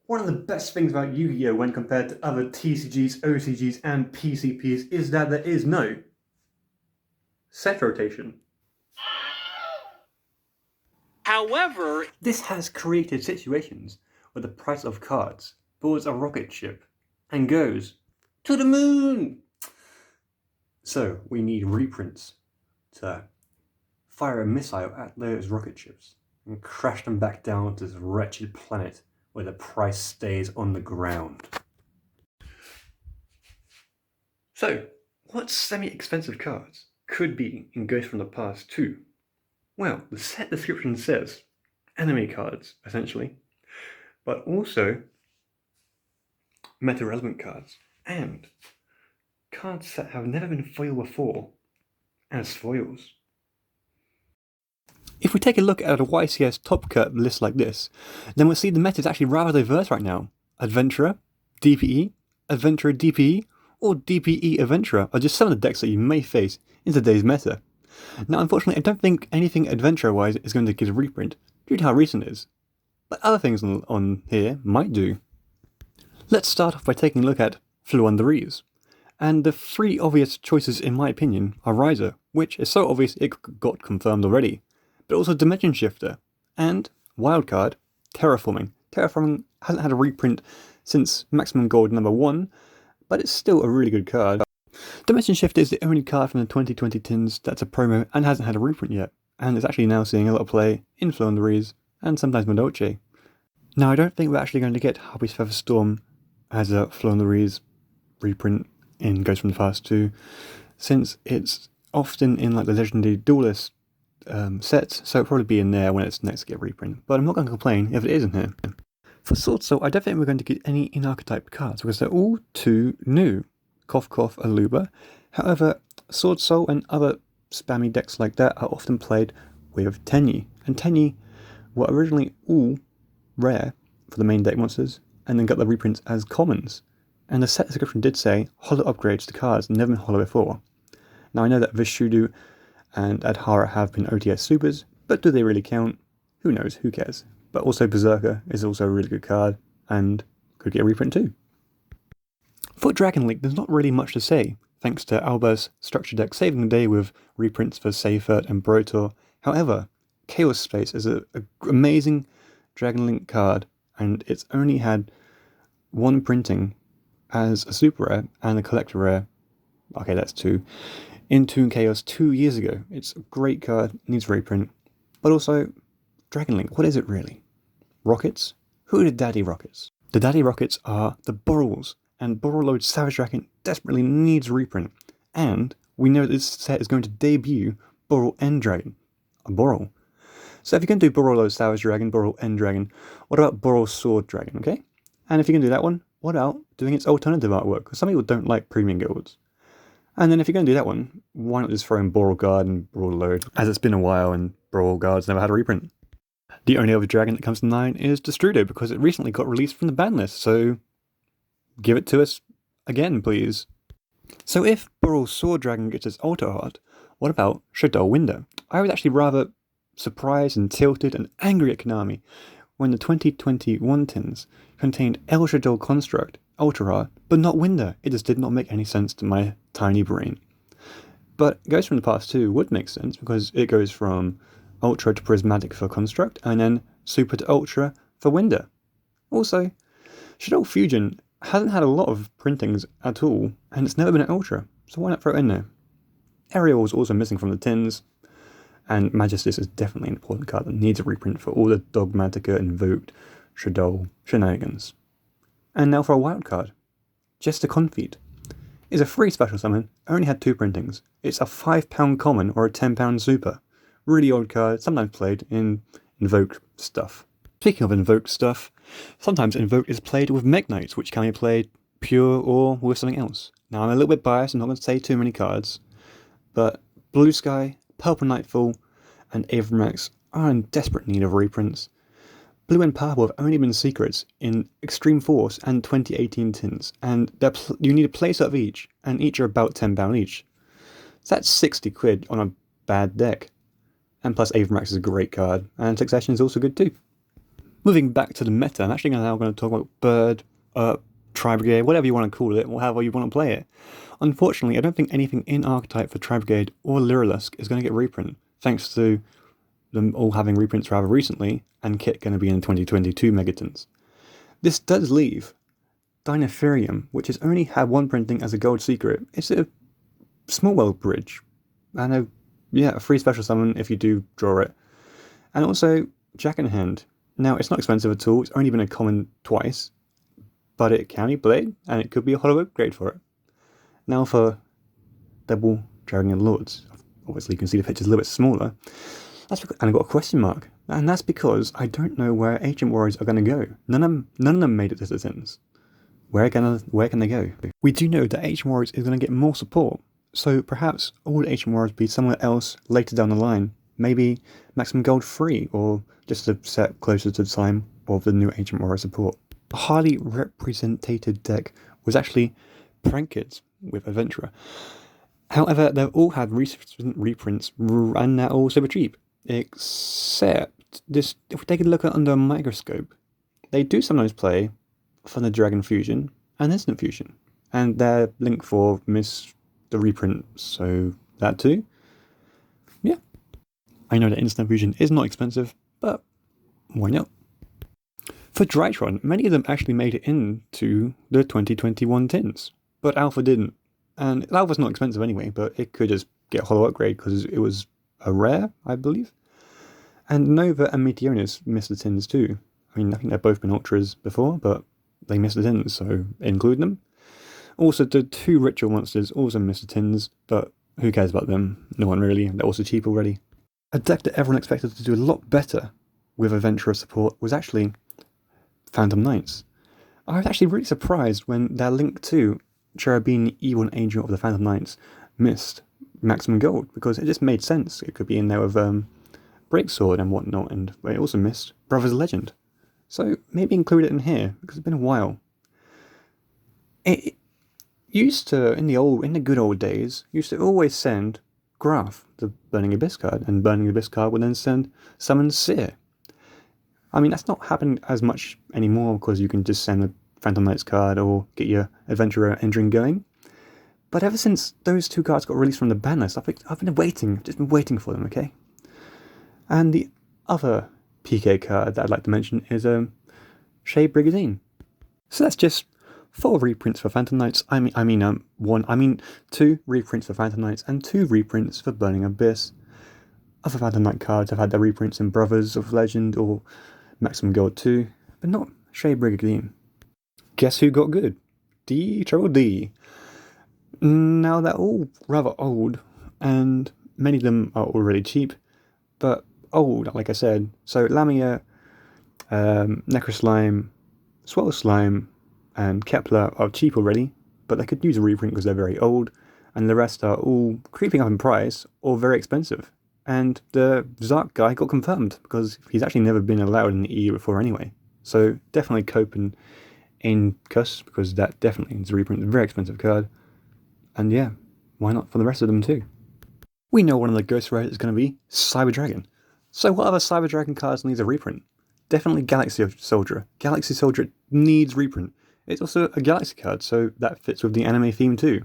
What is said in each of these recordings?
One of the best things about Yu-Gi-Oh! When compared to other TCGs, OCGs, and PCPs is that there is no set rotation. However, this has created situations where the price of cards boards a rocket ship and goes to the moon. So we need reprints to fire a missile at those rocket ships and crash them back down to this wretched planet where the price stays on the ground. So, what semi-expensive cards could be in Ghosts from the Past 2? Well, the set description says enemy cards, essentially, but also meta-relevant cards, and cards that have never been foiled before as foils. If we take a look at a YCS top cut list like this, then we'll see the meta is actually rather diverse right now. Adventurer, DPE, Adventurer DPE, or DPE Adventurer are just some of the decks that you may face in today's meta. Now, unfortunately, I don't think anything Adventurer-wise is going to get a reprint due to how recent it is, but other things on here might do. Let's start off by taking a look at Floowandereeze. And the three obvious choices, in my opinion, are Riser, which is so obvious it got confirmed already, but also Dimension Shifter, and Wildcard, Terraforming. Terraforming hasn't had a reprint since Maximum Gold #1, but it's still a really good card. Dimension Shifter is the only card from the 2020 tins that's a promo and hasn't had a reprint yet, and it's actually now seeing a lot of play in Floowandereeze and sometimes Madolche. Now, I don't think we're actually going to get Harpy's Feather Storm as a Floowandereeze reprint in Ghosts from the Past 2, since it's often in like the Legendary Duelist sets, so it'll probably be in there when it's next to get reprint, but I'm not going to complain if it isn't here. For Sword Soul, I don't think we're going to get any in-archetype cards because they're all too new. Cough Cough, Aluba. However, Sword Soul and other spammy decks like that are often played with Tenyi, and Tenyi were originally all rare for the main deck monsters, and then got the reprints as commons. And the set description did say holo upgrades to cards never been holo before. Now I know that Vishudu and Adhara have been OTS supers, but do they really count? Who knows, who cares? But also Berserker is also a really good card, and could get a reprint too. For Dragon Link, there's not really much to say, thanks to Alba's structure deck saving the day with reprints for Seifert and Brotor. However, Chaos Space is an amazing Dragon Link card, and it's only had one printing as a super rare and a collector rare. Okay, that's two. In Toon Chaos 2 years ago. It's a great card, needs a reprint. But also, Dragon Link, what is it really? Rockets? Who are the daddy rockets? The daddy rockets are the Borals, and Borreload Savage Dragon desperately needs a reprint. And we know this set is going to debut Boral End Dragon, a Boral. So if you can do Borreload Savage Dragon, Boral End Dragon, what about Boral Sword Dragon, okay? And if you can do that one, what about doing its alternative artwork? Because some people don't like premium guilds. And then if you're going to do that one, why not just throw in Boral Guard and Boral Load, as it's been a while and Boral Guard's never had a reprint. The only other dragon that comes to mind is Destrudo, because it recently got released from the ban list, so give it to us again, please. So if Boral Sword Dragon gets its altar art, what about Shadow Window? I was actually rather surprised and tilted and angry at Konami when the 2021 tins contained El Shadow Construct, altar art, but not Window. It just did not make any sense to my tiny brain. But Ghosts from the Past 2 would make sense because it goes from Ultra to Prismatic for Construct, and then Super to Ultra for Window. Also, Shadow Fusion hasn't had a lot of printings at all, and it's never been an Ultra, so why not throw it in there? Ariel was also missing from the tins, and Magistus is definitely an important card that needs a reprint for all the Dogmatica, Invoked, Shadow shenanigans. And now for a wild card. Jester Confeat is a free special summon, only had 2 printings. It's a £5 common or a £10 super. Really old card, sometimes played in Invoked stuff. Speaking of Invoked stuff, sometimes Invoked is played with Mech Knights, which can be played pure or with something else. Now I'm a little bit biased, I'm not going to say too many cards, but Blue Sky, Purple Nightfall, and Avramax are in desperate need of reprints. Blue and Purple have only been secrets in Extreme Force and 2018 tins, and you need a place of each, and each are about £10 each. So that's 60 quid on a bad deck. And plus Avramax is a great card, and Succession is also good too. Moving back to the meta, I'm actually now going to talk about Bird, Tri-Brigade, whatever you want to call it, or however you want to play it. Unfortunately, I don't think anything in Archetype for Tri-Brigade or Lyrilusk is going to get reprint, thanks to them all having reprints rather recently, and Kit going to be in 2022 Megatons. This does leave Dinotherium, which has only had one printing as a gold secret. It's a small world bridge, and a free special summon if you do draw it. And also Jack in Hand. Now, it's not expensive at all, it's only been a common twice, but it can be played, and it could be a hollow upgrade for it. Now for Double Dragon Lords. Obviously you can see the picture's a little bit smaller. And I've got a question mark. And that's because I don't know where Ancient Warriors are going to go. None of them made it to the Tins. Where can they go? We do know that Ancient Warriors is going to get more support, so perhaps all Ancient Warriors be somewhere else later down the line. Maybe Maximum Gold free, or just a set closer to the time of the new Ancient Warrior support. A highly represented deck was actually Prank Kids with Adventurer. However, they've all had recent reprints, and they're all super cheap. Except this, if we take a look at under a microscope, they do sometimes play Thunder Dragon Fusion and Instant Fusion, and they're linked for the reprint, so that too. Yeah, I know that Instant Fusion is not expensive, but why not? For Drytron, many of them actually made it into the 2021 tins, but Alpha didn't. And Alpha's not expensive anyway, but it could just get a hollow upgrade because it was a rare, I believe. And Nova and Meteonis missed the tins too. I mean, I think they've both been Ultras before, but they missed the tins, so include them. Also, the two Ritual Monsters also missed the tins, but who cares about them? No one really, they're also cheap already. A deck that everyone expected to do a lot better with Adventurer support was actually Phantom Knights. I was actually really surprised when their link to Cherubini, Evil and Angel of the Phantom Knights missed Maximum Gold, because it just made sense. It could be in there with Breaksword and whatnot, and it also missed Brothers Legend. So maybe include it in here, because it's been a while. It used to, in the good old days, used to always send Graph, the Burning Abyss card, and Burning Abyss card would then summon Seer. I mean, that's not happening as much anymore, because you can just send a Phantom Knights card or get your Adventurer engine going. But ever since those two cards got released from the ban list, I've been waiting, just been waiting for them, okay? And the other PK card that I'd like to mention is Shade Brigandine. So that's just 4 reprints for Phantom Knights. I mean 2 reprints for Phantom Knights and 2 reprints for Burning Abyss. Other Phantom Knight cards have had their reprints in Brothers of Legend or Maximum Gold 2, but not Shade Brigandine. Guess who got good? D. Now they're all rather old, and many of them are already cheap, but old, like I said. So Lamia, Necroslime, Swell Slime, and Kepler are cheap already, but they could use a reprint because they're very old, and the rest are all creeping up in price or very expensive. And the Zark guy got confirmed because he's actually never been allowed in the EU before anyway. So definitely Copen in Cuss, because that definitely is a reprint, a very expensive card. And yeah, why not for the rest of them too? We know one of the Ghost Rares is going to be Cyber Dragon. So what other Cyber Dragon cards needs a reprint? Definitely Galaxy Soldier. Galaxy Soldier needs reprint. It's also a Galaxy card, so that fits with the anime theme too.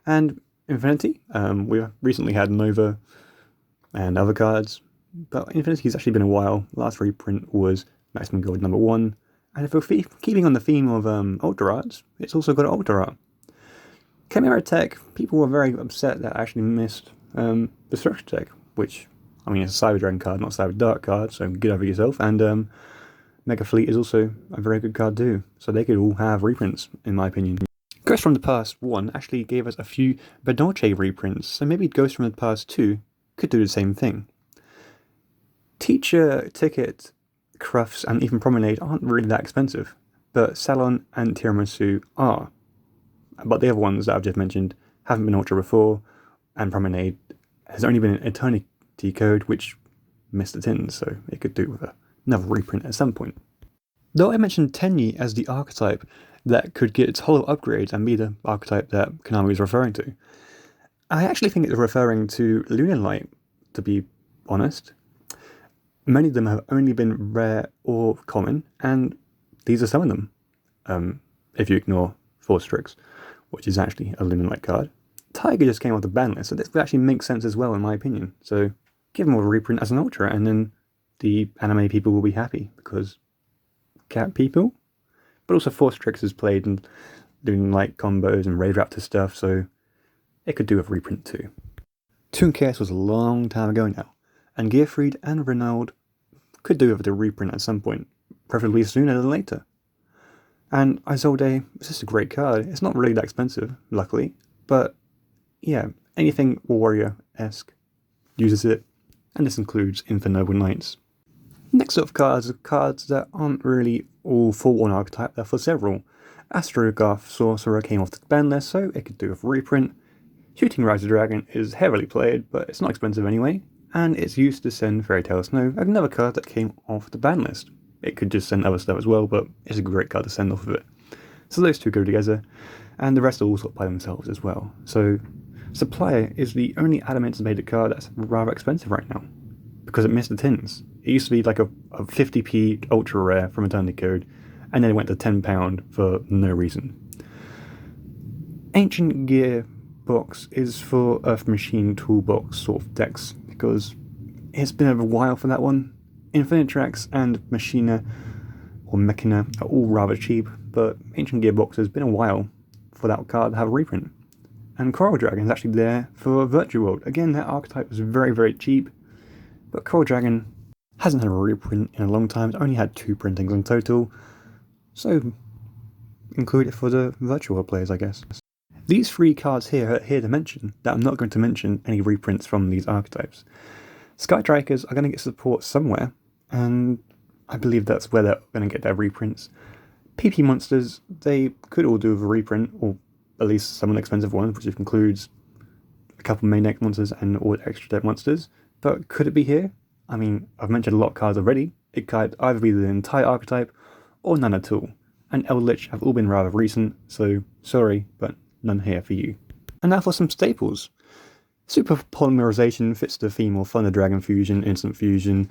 And Infinity, we recently had Nova and other cards, but Infinity's actually been a while. Last reprint was Maximum Gold number 1. And if we're keeping on the theme of Ultra Arts, it's also got Ultra Art. Chimera Tech, people were very upset that I actually missed Destruction Tech, which, I mean, it's a Cyber Dragon card, not a Cyber Dark card, so get over yourself. And Mega Fleet is also a very good card too, so they could all have reprints, in my opinion. Ghost from the Past 1 actually gave us a few Benoche reprints, so maybe Ghost from the Past 2 could do the same thing. Teacher, Ticket, Crufts, and even Promenade aren't really that expensive, but Salon and Tiramisu are. But the other ones that I've just mentioned haven't been Ultra before, and Promenade has only been an Eternity code, which missed the tins, so it could do with another reprint at some point. Though I mentioned Tenyi as the archetype that could get its hollow upgrades and be the archetype that Konami is referring to, I actually think it's referring to Lunar Light, to be honest. Many of them have only been rare or common, and these are some of them. If you ignore Force Tricks, which is actually a Luminlight card. Tiger just came off the ban list, so this would actually make sense as well, in my opinion. So give him a reprint as an Ultra, and then the anime people will be happy, because cat people. But also Force Tricks is played and doing like combos and Raid Raptor stuff, so it could do with reprint too. Toon Chaos was a long time ago now, and Gearfried and Renaud could do with the reprint at some point, preferably sooner than later. And Isolde is just a great card. It's not really that expensive, luckily, but yeah, anything Warrior-esque uses it, and this includes Infernoble Knights. Next up cards are cards that aren't really all for one archetype, they're for several. Astrogaf Sorcerer came off the ban list, so it could do with reprint. Shooting Riser Dragon is heavily played, but it's not expensive anyway, and it's used to send Fairy Tail Snow, another card that came off the ban list. It could just send other stuff as well, but it's a great card to send off of it. So those two go together, and the rest are all sort of by themselves as well. So Supplier is the only Adamantinated card that's rather expensive right now, because it missed the tins. It used to be like a 50p ultra rare from Eternity Code, and then it went to £10 for no reason. Ancient Gear box is for Earth Machine Toolbox sort of decks, because it's been a while for that one. Infinitrax and Machina, or Mechina, are all rather cheap, but Ancient Gear box has been a while for that card to have a reprint. And Coral Dragon is actually there for Virtual World. Again, that archetype was very, very cheap, but Coral Dragon hasn't had a reprint in a long time. It's only had 2 printings in total, so include it for the Virtual World players, I guess. These 3 cards here are here to mention, that I'm not going to mention any reprints from these archetypes. Skystrikers are going to get support somewhere, and I believe that's where they're going to get their reprints. PP monsters, they could all do with a reprint, or at least some of the expensive ones, which includes a couple main deck monsters and all extra deck monsters. But could it be here? I mean, I've mentioned a lot of cards already. It could either be the entire archetype or none at all. And Eldritch have all been rather recent, so sorry, but none here for you. And now for some staples. Super Polymerization fits the theme of Thunder Dragon Fusion, Instant Fusion,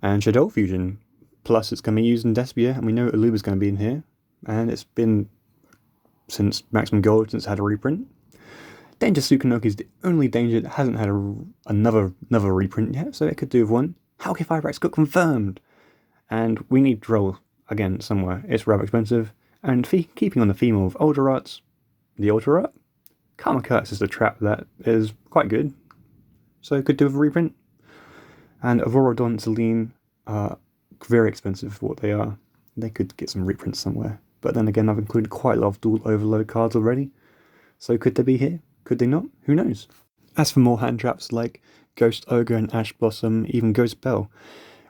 and Shadow Fusion. Plus, it's going to be used in Despia, and we know Aluba's going to be in here. And it's been since Maximum Gold, since it had a reprint. Danger Tsukunoki is the only Danger that hasn't had another reprint yet, so it could do with one. Hauke Firebrax got confirmed! And we need Droll again somewhere. It's rather expensive. And keeping on the theme of Ultra Arts, the Ultra Art, Karma Curse is a trap that is quite good, so it could do with a reprint. And Auroradon, Celine are very expensive for what they are. They could get some reprints somewhere. But then again, I've included quite a lot of Dual Overload cards already. So could they be here? Could they not? Who knows? As for more hand traps like Ghost Ogre and Ash Blossom, even Ghost Bell,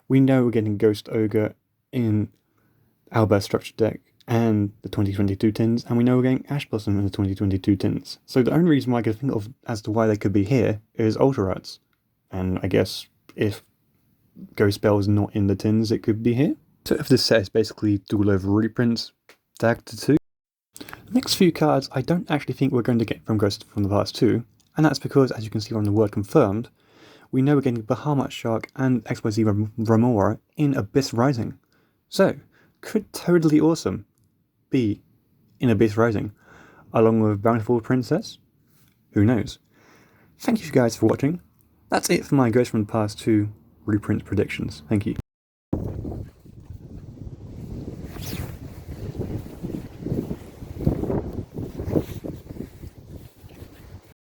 we know we're getting Ghost Ogre in Owlbear Structure deck and the 2022 tins, and we know we're getting Ash Blossom in the 2022 tins. So the only reason why I can think of as to why they could be here is Ultra Arts. And I guess if Ghost Bell is not in the tins, it could be here. So if this set is basically dual over reprints, tag to 2. The next few cards I don't actually think we're going to get from Ghost from the past 2, and that's because, as you can see from the word confirmed, we know we're getting Bahamut Shark and XYZ Remora in Abyss Rising. So, could Totally Awesome be in Abyss Rising, along with Bountiful Princess? Who knows? Thank you guys for watching. That's it for my Ghost from the Past 2 reprint predictions. Thank you.